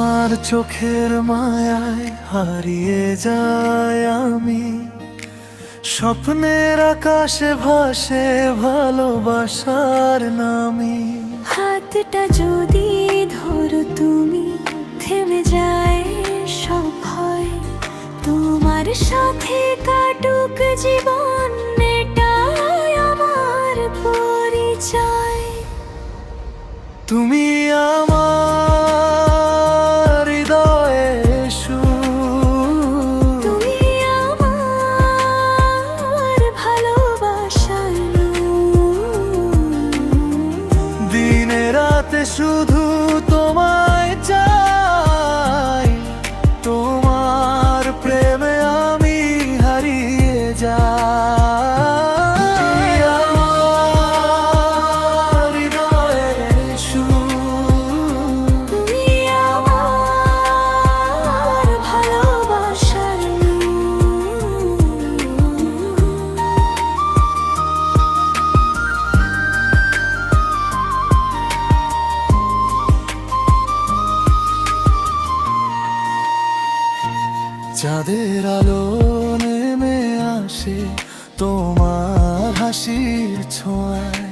তোমার চোখের মায়ায় হারিয়ে যায় আমি, স্বপ্নের আকাশে ভাসে ভালোবাসার নামে। হাতটা যদি ধরো তুমি, থেমে যায় সব ভয়। তোমার সাথে কাটুক জীবন, এটাই আমার পরিচয়। তুমি আমার হৃদয়ে সুর, তুমি আমার ভালোবাসার নূর। দিনে রাতে শুধু তোমায় চাই, তোমার প্রেমে আমি হারিয়ে যাই। আমার হৃদয়ে সুর, তুমি আমার ভালোবাসার নূর। চাঁদের আলো নেমে আসে তোমার হাসির ছোঁয়ায়,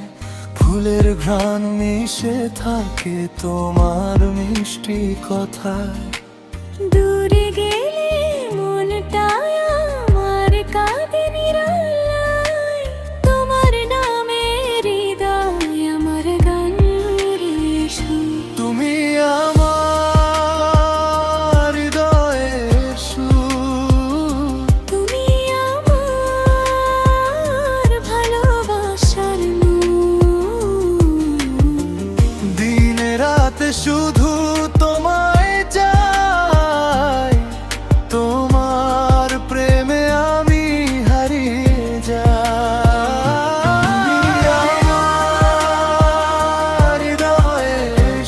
ফুলের ঘ্রাণ মিশে থাকে তোমার মিষ্টি কথায়। দূরে গেলে মনটা আমার কাঁদে নিরালায়। তোমার নামে হৃদয় আমার গান রে সুর। তুমি আমার হৃদয়ে সুর, তুমি আমার ভালোবাসার নূর। দিনে রাতে শুধু তোমায় চাই, তোমার প্রেমে আমি হারিয়ে যাই। আমার হৃদয়ে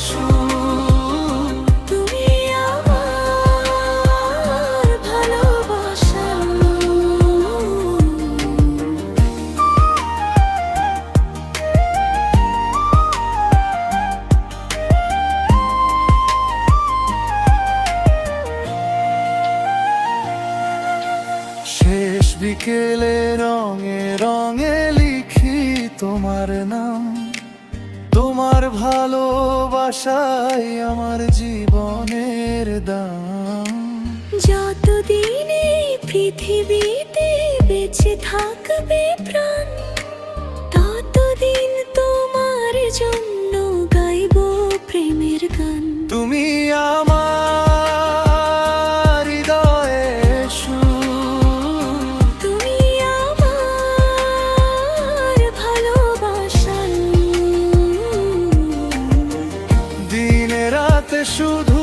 সুর, তুমি আমার ভালোবাসার নূর। শেষ বিকেলে রঙে রঙে লিখি তোমার নাম, তোমার ভালোবাসায় আমার জীবনের দাম। যতদিন এই পৃথিবীতে বেঁচে থাকবে প্রাণ, ততদিন তোমার জন্য গাইব প্রেমের গান। তুমি আমার হৃদয়ে সুর, তুমি আমার ভালোবাসার নূর। দিনে রাতে শুধু